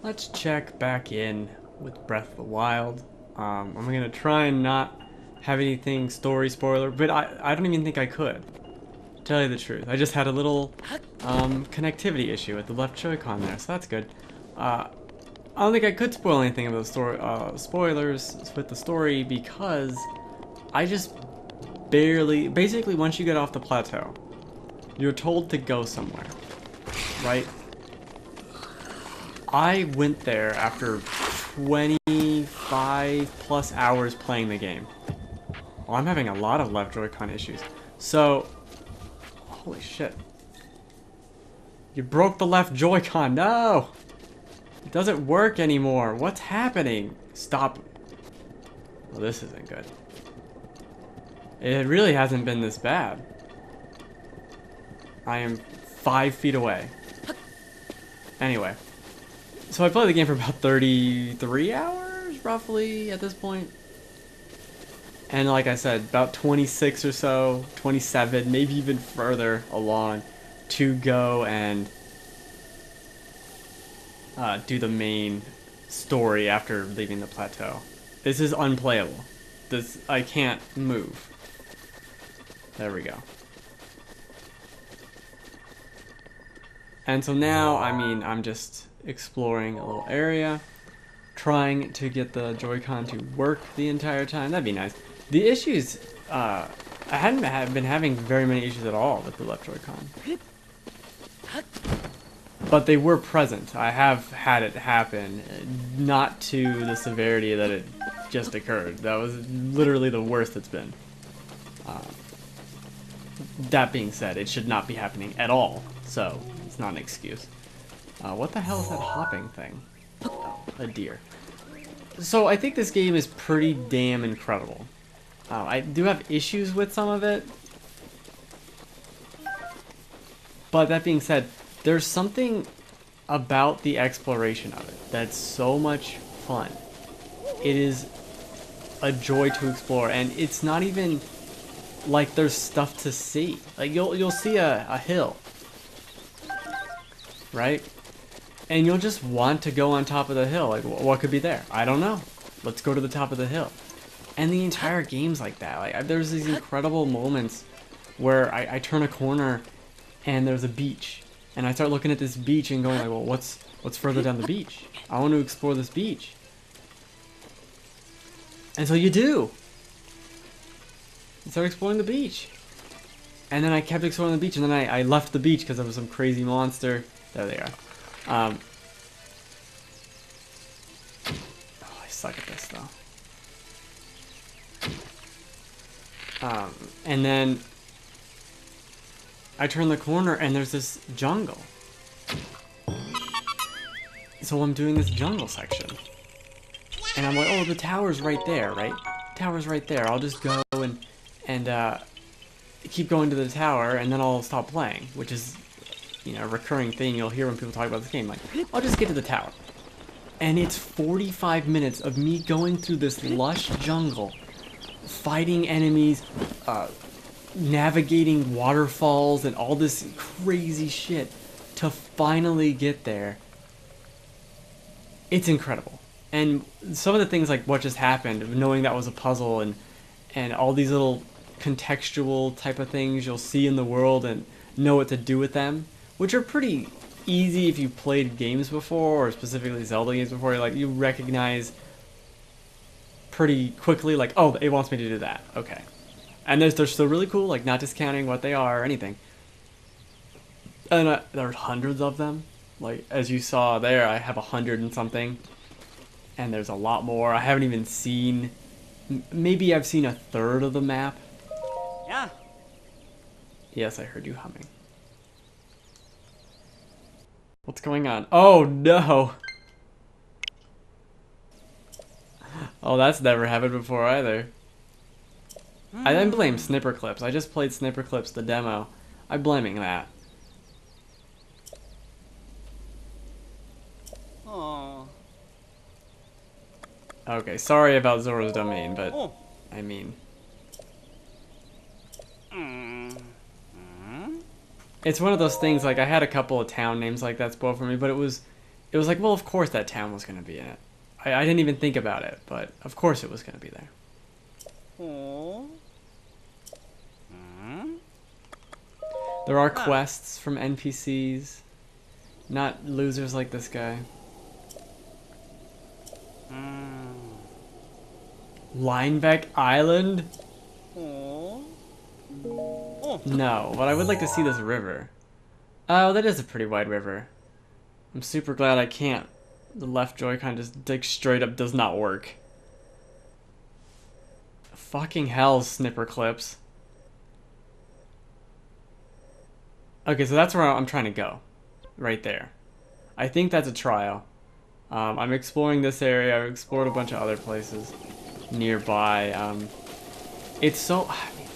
let's check back in with Breath of the Wild. I'm gonna try and not have anything story spoiler, but I don't even think I could. Tell you the truth, I just had a little connectivity issue with the left Joy-Con there, so that's good. I don't think I could spoil anything of the story, spoilers with the story because I just basically once you get off the plateau, you're told to go somewhere, right? I went there after 25 plus hours playing the game. Well, I'm having a lot of left Joy-Con issues. So, holy shit. You broke the left Joy-Con, no! It doesn't work anymore. What's happening? Stop. Well, this isn't good. It really hasn't been this bad. I am 5 feet away. Anyway. So I played the game for about 33 hours, roughly, at this point. And like I said, about 26 or so, 27, maybe even further along to go and do the main story after leaving the plateau. This is unplayable. I can't move. There we go. And so now, I mean, I'm just exploring a little area, trying to get the Joy-Con to work the entire time. That'd be nice. The issues, I hadn't been having very many issues at all with the left Joy-Con. But they were present. I have had it happen, not to the severity that it just occurred. That was literally the worst it's been. That being said, it should not be happening at all, so it's not an excuse. What the hell is that hopping thing? Oh, a deer. So I think this game is pretty damn incredible. I do have issues with some of it. But that being said, there's something about the exploration of it that's so much fun. It is a joy to explore, and it's not even like there's stuff to see. Like you'll see a hill, right? And you'll just want to go on top of the hill. Like, what could be there? I don't know. Let's go to the top of the hill. And the entire game's like that. Like, there's these incredible moments where I turn a corner and there's a beach. And I start looking at this beach and going like, well, what's further down the beach? I want to explore this beach. And so you do. You start exploring the beach. And then I kept exploring the beach, and then I left the beach because there was some crazy monster. There they are. Oh, I suck at this though. And then I turn the corner and there's this jungle. So I'm doing this jungle section. And I'm like, oh, the tower's right there, right? The tower's right there. I'll just go and keep going to the tower, and then I'll stop playing, which is, you know, a recurring thing you'll hear when people talk about this game. Like, I'll just get to the tower. And it's 45 minutes of me going through this lush jungle, fighting enemies, navigating waterfalls, and all this crazy shit to finally get there. It's incredible. And some of the things like what just happened, knowing that was a puzzle, and all these little contextual type of things you'll see in the world and know what to do with them, which are pretty easy if you've played games before, or specifically Zelda games before. Like, you recognize pretty quickly, like, oh, it wants me to do that. Okay. And they're still really cool, like, not discounting what they are or anything. And there's hundreds of them. Like, as you saw there, I have 100 and something. And there's a lot more. I haven't even seen... Maybe I've seen a third of the map. Yeah. Yes, I heard you humming. What's going on? Oh, no! Oh, that's never happened before either. I didn't blame Snipper Clips. I just played Snipper Clips, the demo. I'm blaming that. Oh. Okay, sorry about Zora's Domain, but I mean... It's one of those things, like, I had a couple of town names like that spoiled for me, but it was It was like, well, of course that town was going to be in it. I didn't even think about it, but of course it was going to be there. Oh. Hmm? There are Ah. quests from NPCs, not losers like this guy. Hmm. Linebeck Island? Oh. Oh. No, but I would like to see this river. Oh, that is a pretty wide river. I'm super glad I can't. The left Joy-Con just like straight up does not work. Fucking hell, snipper clips. Okay, so that's where I'm trying to go. Right there. I think that's a trial. I'm exploring this area. I've explored a bunch of other places nearby. It's so...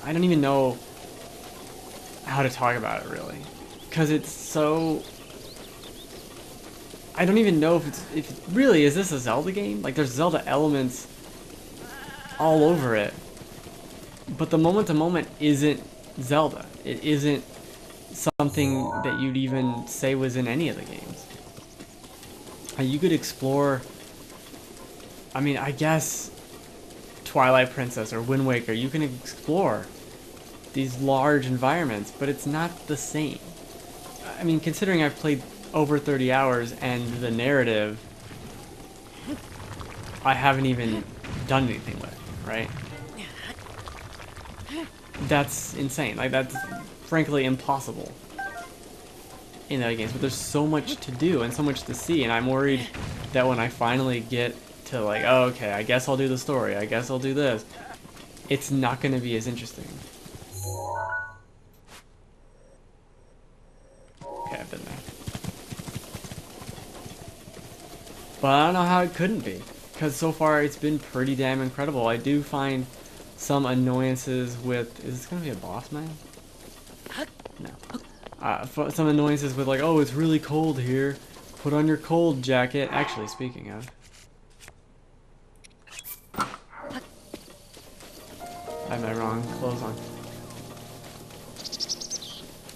I don't even know how to talk about it, really. Because it's so... I don't even know if it really, is this a Zelda game? Like, there's Zelda elements all over it. But the moment-to-moment isn't Zelda. It isn't something that you'd even say was in any of the games. You could explore... I mean, I guess Twilight Princess or Wind Waker, you can explore these large environments, but it's not the same. I mean, considering I've played over 30 hours and the narrative I haven't even done anything with, right? That's insane. Like, that's frankly impossible in other games, but there's so much to do and so much to see, and I'm worried that when I finally get to like, oh, okay, I guess I'll do the story, I guess I'll do this, it's not going to be as interesting. Okay, I've been there. But I don't know how it couldn't be, because so far it's been pretty damn incredible. I do find some annoyances with... Is this going to be a boss man? No. Some annoyances with like, oh, it's really cold here. Put on your cold jacket. Actually, speaking of... I have my wrong clothes on.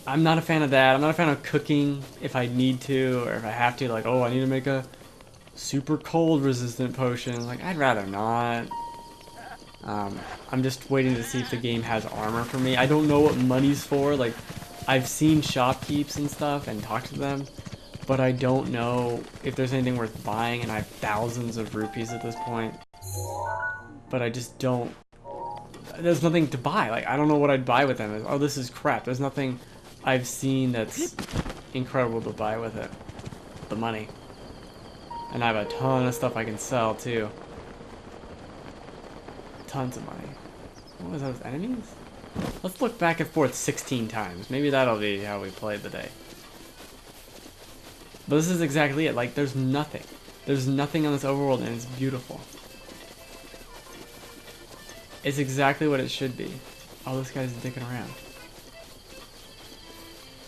I'm not a fan of that. I'm not a fan of cooking if I need to, or if I have to. Like, oh, I need to make a super cold resistant potion. Like, I'd rather not. I'm just waiting to see if the game has armor for me. I don't know what money's for. Like, I've seen shopkeeps and stuff and talked to them, but I don't know if there's anything worth buying, and I have thousands of rupees at this point. But I just don't... There's nothing to buy. Like, I don't know what I'd buy with them. Oh, this is crap. There's nothing I've seen that's incredible to buy with it. The money. And I have a ton of stuff I can sell, too. Tons of money. What was those enemies? Let's look back and forth 16 times. Maybe that'll be how we played the day. But this is exactly it. Like, there's nothing. There's nothing on this overworld, and it's beautiful. It's exactly what it should be. Oh, this guy's dicking around.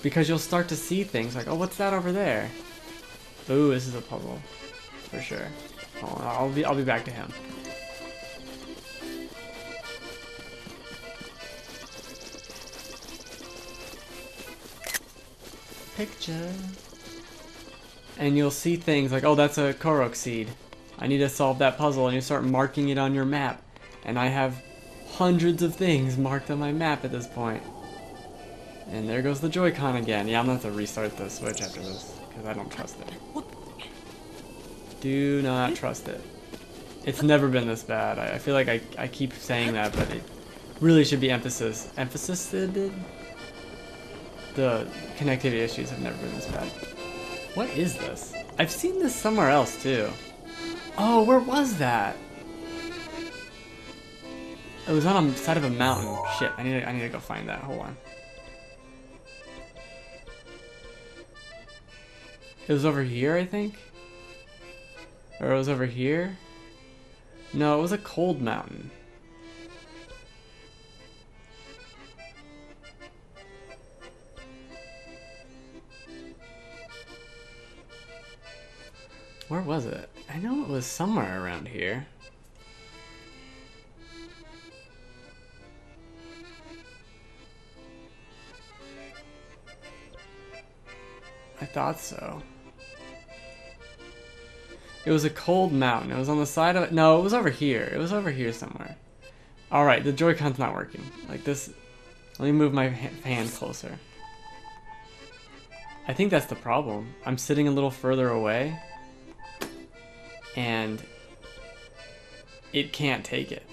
Because you'll start to see things like, oh, what's that over there? Ooh, this is a puzzle. For sure. Hold on, I'll be back to him. Picture. And you'll see things like, oh, that's a Korok seed. I need to solve that puzzle, and you start marking it on your map. And I have hundreds of things marked on my map at this point. And there goes the Joy-Con again. Yeah, I'm gonna have to restart the Switch after this, because I don't trust it. Do not trust it. It's never been this bad. I feel like I keep saying that, but it really should be emphasis. The connectivity issues have never been this bad. What is this? I've seen this somewhere else, too. Oh, where was that? It was on the side of a mountain. Shit, I need to go find that. Hold on. It was over here, I think? Or it was over here? No, it was a cold mountain. Where was it? I know it was somewhere around here. I thought so. It was a cold mountain. It was on the side of it. No, it was over here. It was over here somewhere. Alright, the Joy-Con's not working. Like this. Let me move my hand closer. I think that's the problem. I'm sitting a little further away. And it can't take it.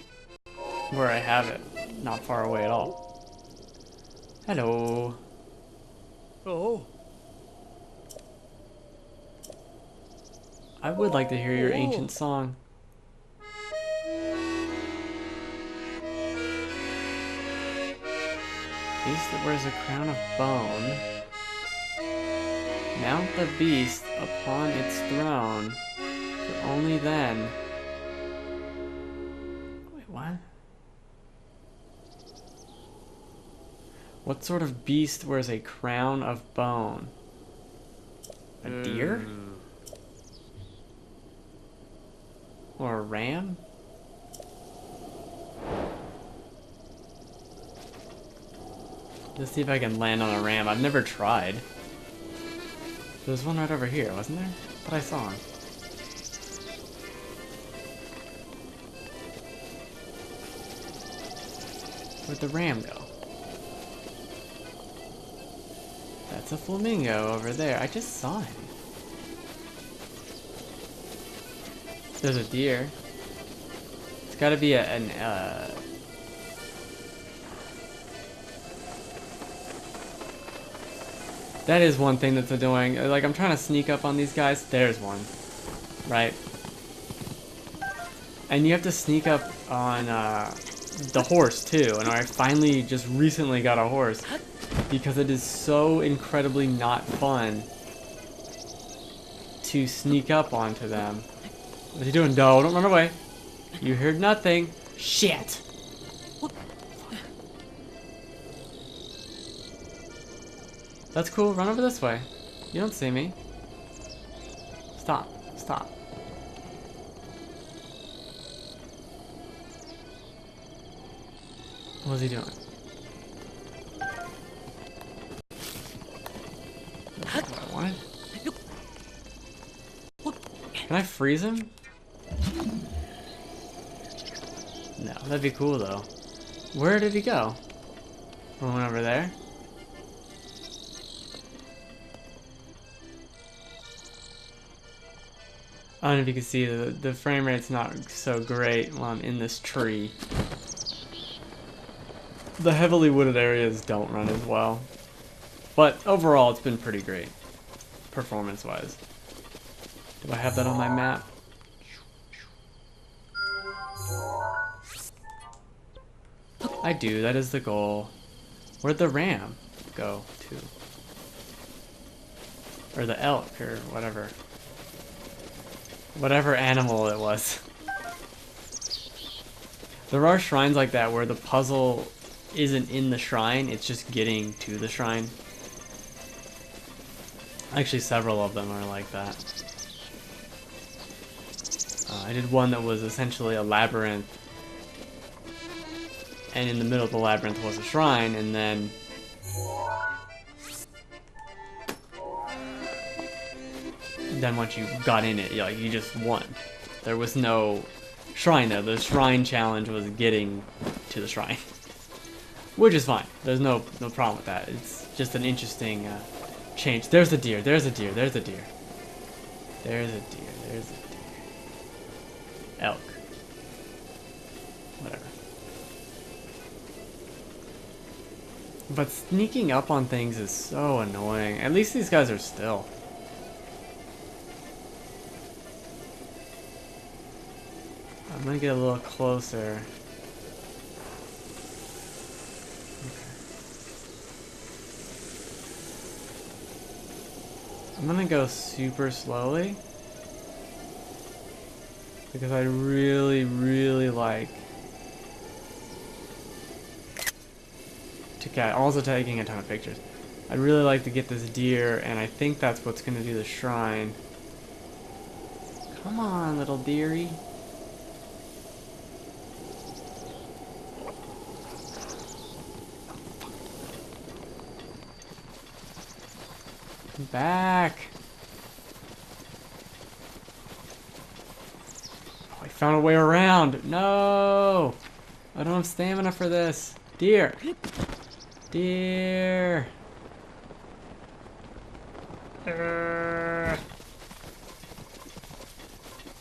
Where I have it. Not far away at all. Hello. Oh. I would like to hear your ancient song. Beast that wears a crown of bone. Mount the beast upon its throne. But only then. Wait, what? What sort of beast wears a crown of bone? A deer? Or a ram? Let's see if I can land on a ram. I've never tried. There's one right over here, wasn't there? But I saw him. Where'd the ram go? That's a flamingo over there. I just saw him. There's a deer. It's gotta be That is one thing that's annoying. Like, I'm trying to sneak up on these guys. There's one. Right? And you have to sneak up on the horse, too. And I finally just recently got a horse. Because it is so incredibly not fun to sneak up onto them. What are you doing? No, don't run away. You heard nothing. Shit! That's cool. Run over this way. You don't see me. Stop. Stop. What's he doing? That's what I wanted. Can I freeze him? No, that'd be cool though. Where did he go? One over there? I don't know if you can see, the frame rate's not so great while I'm in this tree. The heavily wooded areas don't run as well. But overall, it's been pretty great, performance-wise. Do I have that on my map? I do, that is the goal. Where'd the ram go to? Or the elk, or whatever. Whatever animal it was. There are shrines like that where the puzzle isn't in the shrine, it's just getting to the shrine. Actually, several of them are like that. I did one that was essentially a labyrinth, and in the middle of the labyrinth was a shrine, and then once you got in it, you just won. There was no shrine there. The shrine challenge was getting to the shrine, which is fine. There's no problem with that. It's just an interesting change. There's a deer. There's a deer. There's a deer. There's a deer. There's a deer. Elk. Whatever. But sneaking up on things is so annoying. At least these guys are still. I'm gonna get a little closer. Okay. I'm gonna go super slowly because I really like to catch. Also taking a ton of pictures. I'd really like to get this deer, and I think that's what's gonna do the shrine. Come on, little dearie. Back. found a way around. No! I don't have stamina for this. Deer! Deer!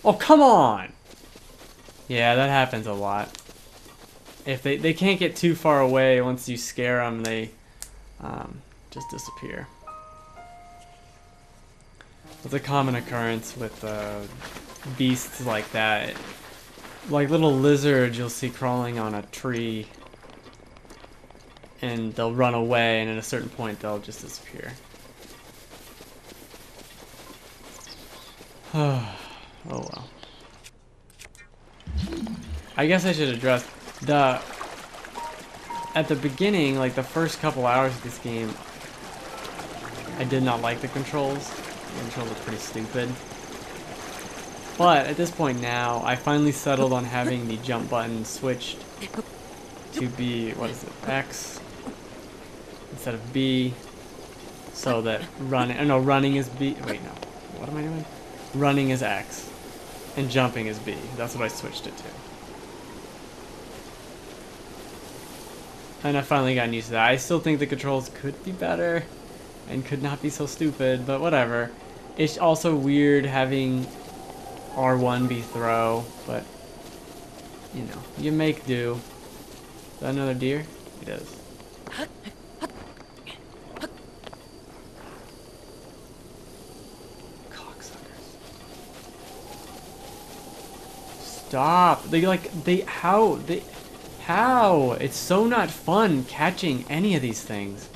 Oh, come on! Yeah, that happens a lot. If they can't get too far away, once you scare them, they just disappear. It's a common occurrence with beasts like that. Like little lizards you'll see crawling on a tree, and they'll run away, and at a certain point they'll just disappear. Oh well. I guess I should address at the beginning, like the first couple hours of this game, I did not like the controls. The controls are pretty stupid. But at this point now, I finally settled on having the jump button switched to be, what is it, X instead of B, so that running is B. Wait, no. What am I doing? Running is X, and jumping is B. That's what I switched it to. And I finally gotten used to that. I still think the controls could be better and could not be so stupid, but whatever. It's also weird having R1 be throw, but you know, you make do. Is that another deer? It is. Cocksuckers. Stop. How? It's so not fun catching any of these things.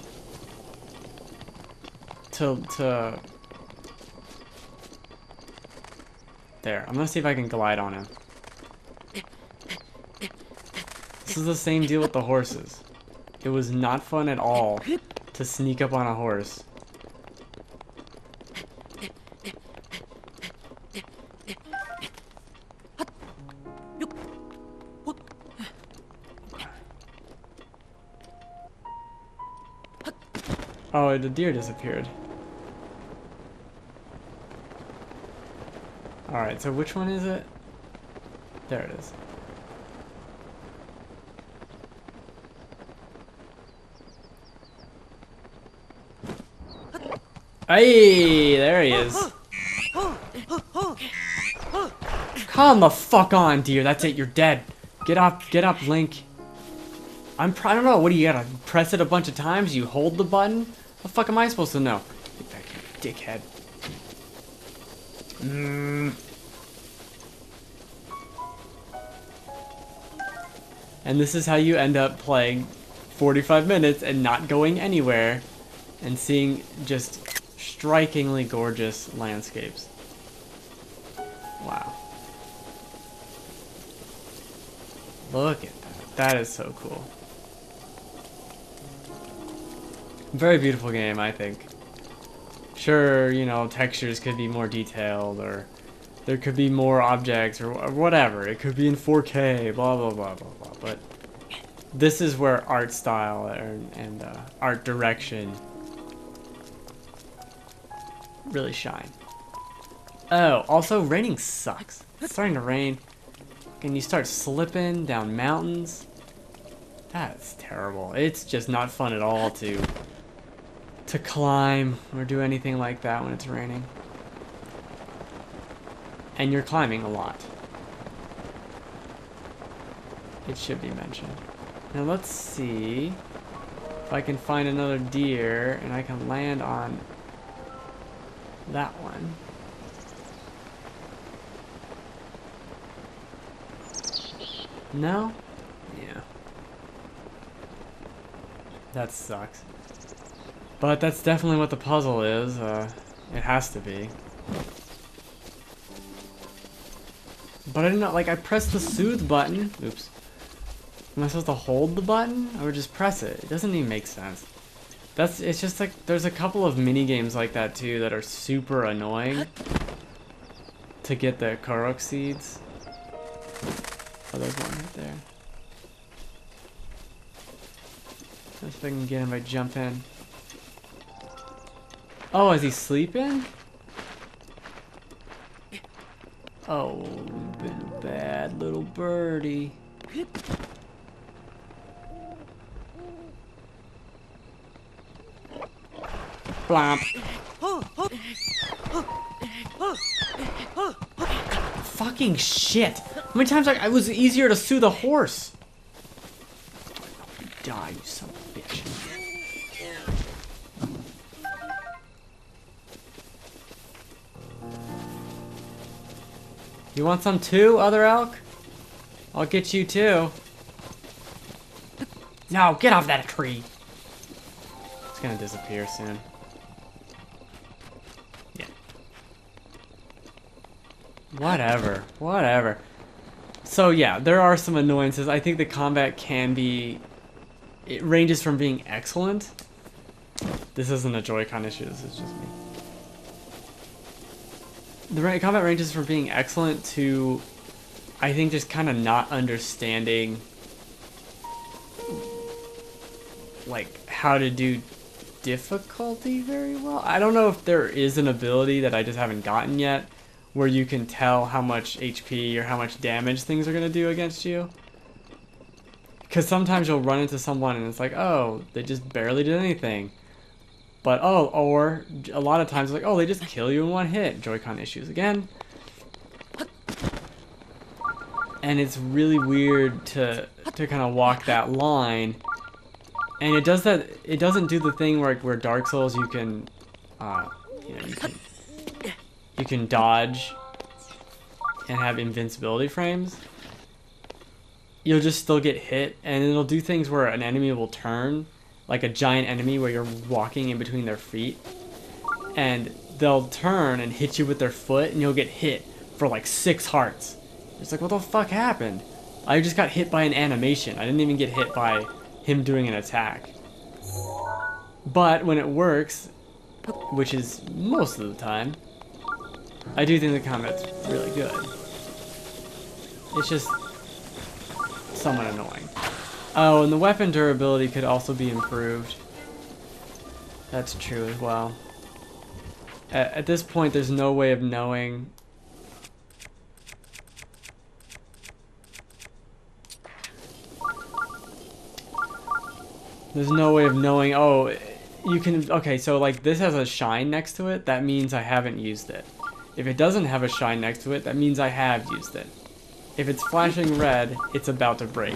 There. I'm gonna see if I can glide on him. This is the same deal with the horses. It was not fun at all to sneak up on a horse. Oh, the deer disappeared. Alright, so which one is it? There it is. Hey, there he is. Come the fuck on, dear. That's it, you're dead. Get up, Link. I don't know, what do you gotta press it a bunch of times? You hold the button? What the fuck am I supposed to know? Get back here, dickhead. And this is how you end up playing 45 minutes and not going anywhere and seeing just strikingly gorgeous landscapes. Wow. Look at that. That is so cool. Very beautiful game, I think. Sure, you know, textures could be more detailed, or there could be more objects, or whatever. It could be in 4K, blah, blah, blah, blah, blah. But this is where art style and art direction really shine. Oh, also, raining sucks. It's starting to rain, and you start slipping down mountains. That's terrible. It's just not fun at all to climb or do anything like that when it's raining. And you're climbing a lot. It should be mentioned. Now let's see if I can find another deer and I can land on that one. No? Yeah. That sucks. But that's definitely what the puzzle is. It has to be. But I didn't know, like, I pressed the soothe button. Oops. Am I supposed to hold the button or just press it? It doesn't even make sense. It's just like, there's a couple of mini games like that too that are super annoying to get the Korok seeds. Oh, there's one right there. Let's see if I can get him by jump in. Oh, is he sleeping? Oh, you've been a bad little birdie. Blomp. Fucking shit. How many times it was easier to sue the horse? Die, you son of a bitch. You want some too, other elk? I'll get you too. No, get off that tree. It's gonna disappear soon. Yeah. Whatever. Whatever. So yeah, there are some annoyances. I think the combat can be... It ranges from being excellent. This isn't a Joy-Con issue, this is just me. The combat ranges from being excellent to, I think, just kind of not understanding, like, how to do difficulty very well. I don't know if there is an ability that I just haven't gotten yet where you can tell how much HP or how much damage things are going to do against you. Because sometimes you'll run into someone and it's like, oh, they just barely did anything. But, oh, or a lot of times, like, oh, they just kill you in one hit. Joy-Con issues again. And it's really weird to kind of walk that line. And it does that, it doesn't do the thing where Dark Souls you can, you know, you can dodge and have invincibility frames. You'll just still get hit, and it'll do things where an enemy will turn, like a giant enemy where you're walking in between their feet, and they'll turn and hit you with their foot, and you'll get hit for like 6 hearts. It's like, what the fuck happened? I just got hit by an animation. I didn't even get hit by him doing an attack. But when it works, which is most of the time, I do think the combat's really good. It's just somewhat annoying. Oh, and the weapon durability could also be improved. That's true as well. At this point, there's no way of knowing. There's no way of knowing, oh, you can, okay, so like this has a shine next to it, that means I haven't used it. If it doesn't have a shine next to it, that means I have used it. If it's flashing red, it's about to break.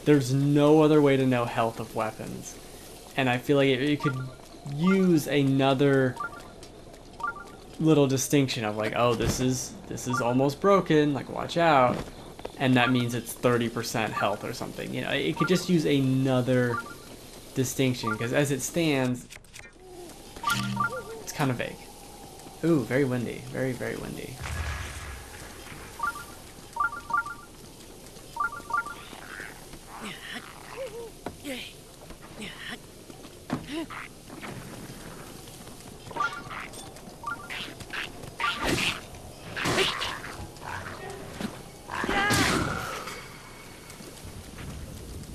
There's no other way to know health of weapons. And I feel like it could use another little distinction of like, oh, this is almost broken, like watch out. And that means it's 30% health or something. You know, it could just use another distinction, because as it stands, it's kind of vague. Ooh, very windy. Very, very windy.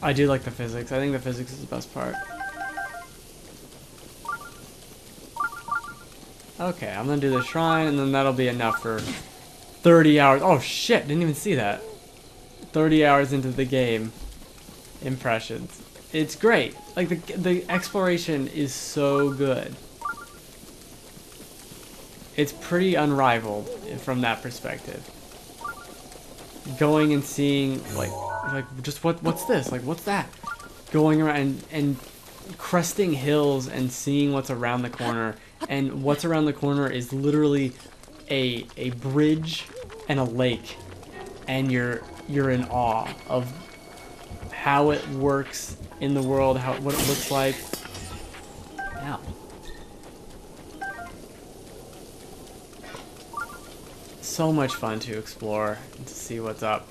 I do like the physics. I think the physics is the best part. Okay, I'm gonna do the shrine, and then that'll be enough for 30 hours. Oh shit, didn't even see that. 30 hours into the game. Impressions. It's great. Like, the exploration is so good. It's pretty unrivaled from that perspective. Going and seeing, like just what's this? Like, what's that? Going around and cresting hills and seeing what's around the corner. And what's around the corner is literally a bridge and a lake. And you're in awe of how it works in the world, what it looks like. Ow. So much fun to explore and to see what's up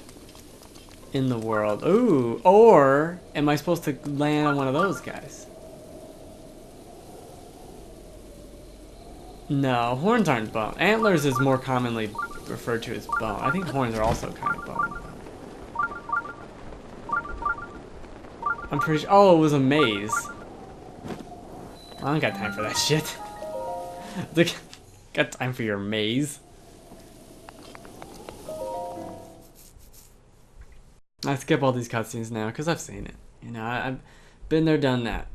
in the world. Ooh, or am I supposed to land on one of those guys? No, horns aren't bone. Antlers is more commonly referred to as bone. I think horns are also kind of bone. I'm pretty sure. Oh, it was a maze. I don't got time for that shit. Got time for your maze. I skip all these cutscenes now because I've seen it. You know, I've been there, done that.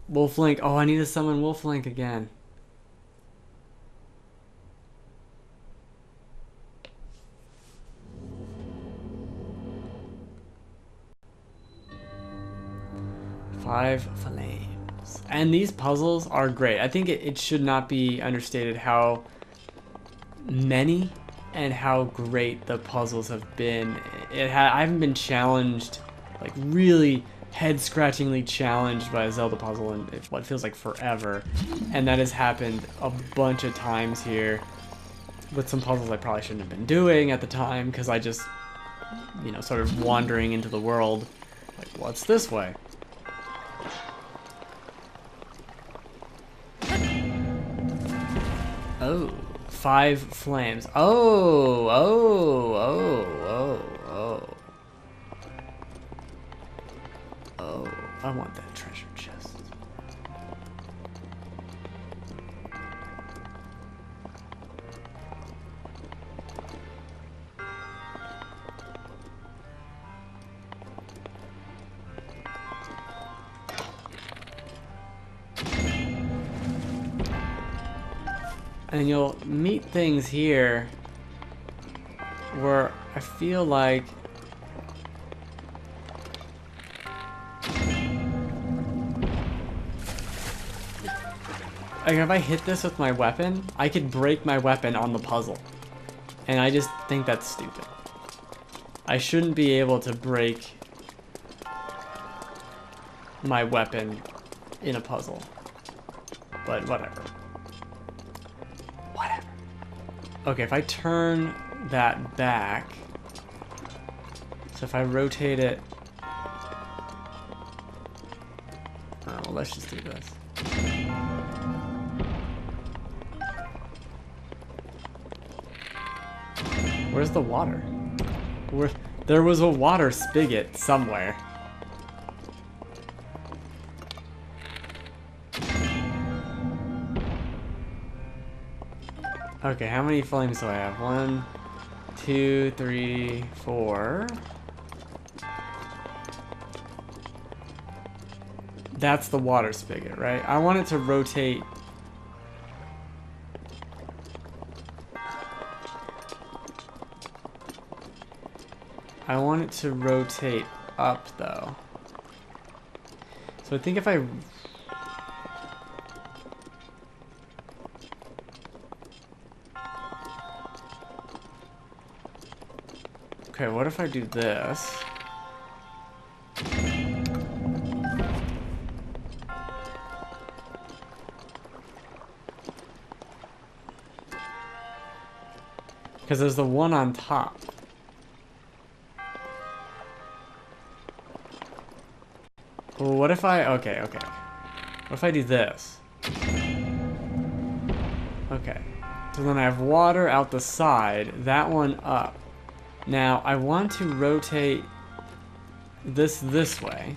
Wolf Link. Oh, I need to summon Wolf Link again. Five flames. And these puzzles are great. I think it should not be understated how many and how great the puzzles have been. I haven't been challenged, like really head-scratchingly challenged by a Zelda puzzle in what feels like forever. And that has happened a bunch of times here with some puzzles I probably shouldn't have been doing at the time because I just, you know, sort of wandering into the world like, what's this way? Oh, 5 flames. Oh, oh, oh, oh, oh. Oh, I want that treasure chest. And you'll meet things here where I feel like if I hit this with my weapon, I could break my weapon on the puzzle. And I just think that's stupid. I shouldn't be able to break my weapon in a puzzle. But whatever. Whatever. Okay, if I turn that back, so if I rotate it, oh, well, let's just do this. Where's the water? There was a water spigot somewhere. Okay, how many flames do I have? 1, 2, 3, 4. That's the water spigot, right? I want it to rotate. I want it to rotate up, though. So I think if I... Okay, what if I do this? Because there's the one on top. Well, what if I... Okay. What if I do this? Okay. So then I have water out the side, that one up. Now, I want to rotate this way.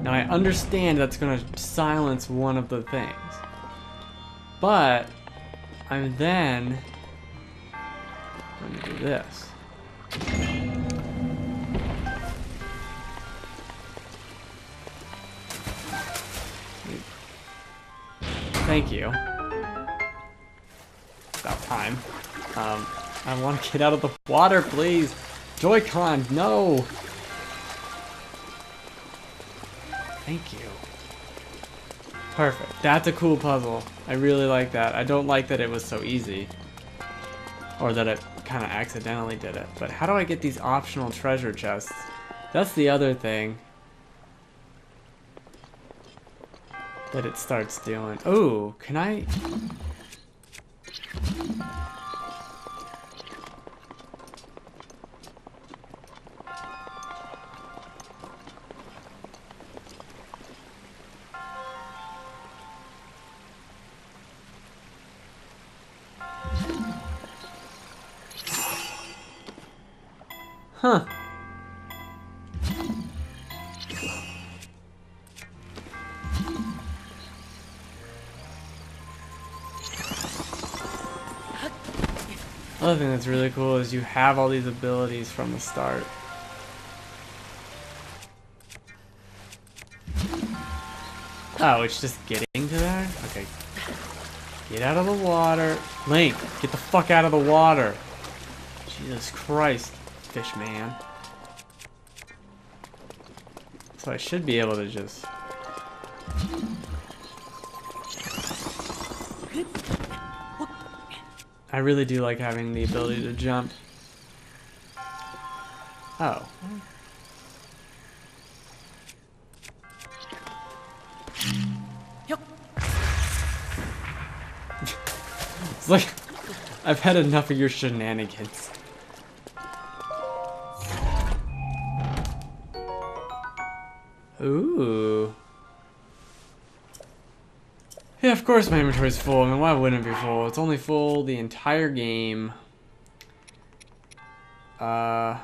Now, I understand that's going to silence one of the things. But, I'm then going to do this. Thank you. About time. I want to get out of the water, please. Joy-Con, no. Thank you. Perfect. That's a cool puzzle. I really like that. I don't like that it was so easy. Or that it kind of accidentally did it. But how do I get these optional treasure chests? That's the other thing that it starts doing. Ooh, can I... Huh. Other thing that's really cool is you have all these abilities from the start. Oh, it's just getting to there? Okay. Get out of the water. Link, get the fuck out of the water. Jesus Christ, fish man. So I should be able to just... I really do like having the ability to jump. Oh. It's like, I've had enough of your shenanigans. Ooh. Yeah, of course my inventory's full. I mean, why wouldn't it be full? It's only full the entire game. Why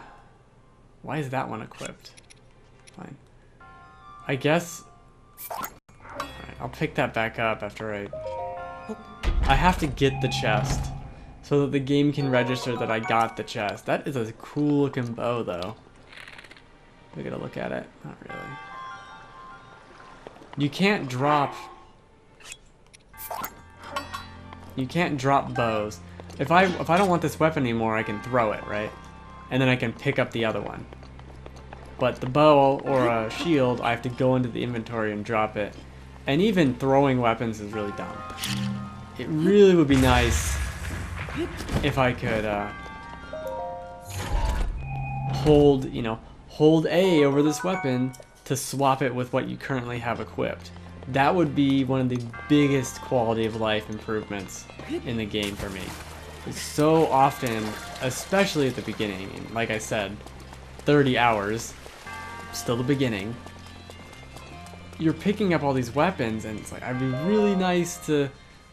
is that one equipped? Fine. I guess... Alright, I'll pick that back up after I have to get the chest so that the game can register that I got the chest. That is a cool looking bow, though. We gotta look at it. Not really. You can't drop... You can't drop bows. If I don't want this weapon anymore, I can throw it, right? And then I can pick up the other one. But the bow or a shield, I have to go into the inventory and drop it. And even throwing weapons is really dumb. It really would be nice if I could hold, you know, hold A over this weapon to swap it with what you currently have equipped. That would be one of the biggest quality of life improvements in the game for me. So often, especially at the beginning, like I said, 30 hours, still the beginning, you're picking up all these weapons and it's like, I'd be really nice to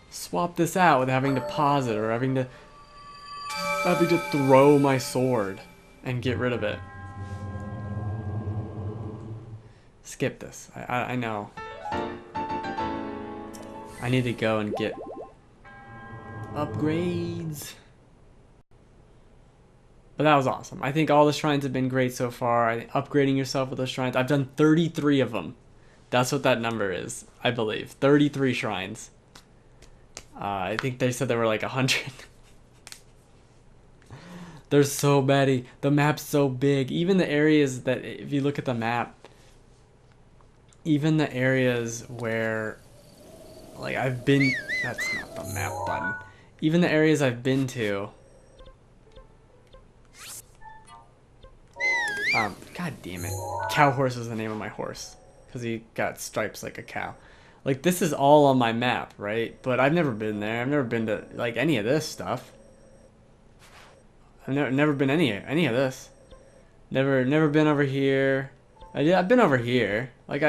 swap this out without having to pause it or having to throw my sword and get rid of it. Skip this. I know. I need to go and get upgrades. But that was awesome. I think all the shrines have been great so far. I think upgrading yourself with those shrines. I've done 33 of them. That's what that number is, I believe. 33 shrines. I think they said there were like 100. There's so many. The map's so big. Even the areas that, if you look at the map, even the areas where, like, I've been... That's not the map button. Even the areas I've been to... God damn it. Cow Horse is the name of my horse. Because he got stripes like a cow. Like, this is all on my map, right? But I've never been there. I've never been to, like, any of this stuff. I've never been any of this. Never been over here. I've been over here. Like,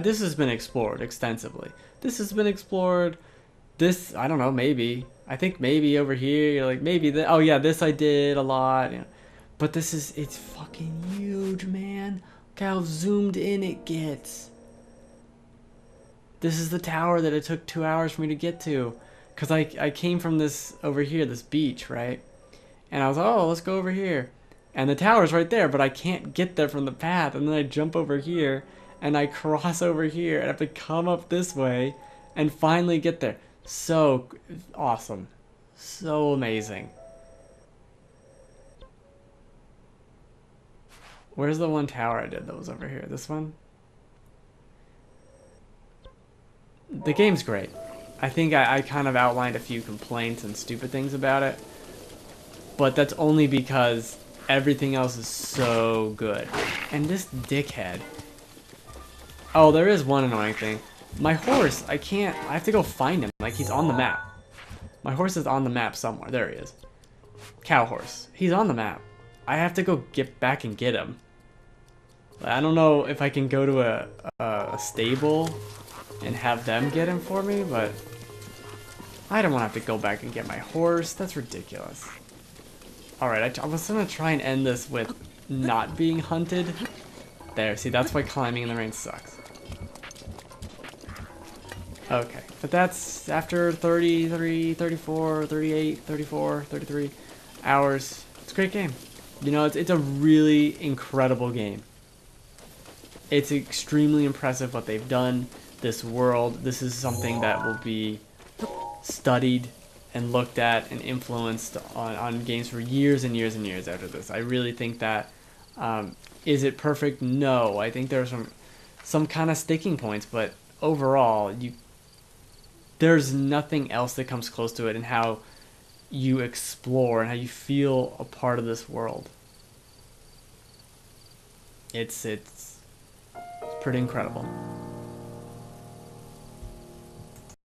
this has been explored extensively. This has been explored. This, I don't know, maybe. I think maybe over here, you're like, maybe that. Oh, yeah, this I did a lot. You know. But this is, it's fucking huge, man. Look how zoomed in it gets. This is the tower that it took 2 hours for me to get to. Because I came from this, over here, this beach, right? And I was, oh, let's go over here. And the tower's right there, but I can't get there from the path. And then I jump over here, and I cross over here, and I have to come up this way, and finally get there. So awesome. So amazing. Where's the one tower I did that was over here? This one? The game's great. I think I kind of outlined a few complaints and stupid things about it. But that's only because everything else is so good. And this dickhead. Oh, there is one annoying thing. My horse, I have to go find him. Like, he's on the map. My horse is on the map somewhere. There he is. Cow horse. He's on the map. I have to go get back and get him. I don't know if I can go to a stable and have them get him for me, but I don't want to have to go back and get my horse. That's ridiculous. Alright, I was going to try and end this with not being hunted. There, see, that's why climbing in the rain sucks. Okay, but that's after 33, 34, 38, 34, 33. hours. It's a great game. You know, it's a really incredible game. It's extremely impressive what they've done. This world, this is something that will be studied and looked at and influenced on games for years and years and years after this. I really think that, is it perfect? No. I think there's some kind of sticking points, but overall, there's nothing else that comes close to it in how you explore and how you feel a part of this world. It's pretty incredible.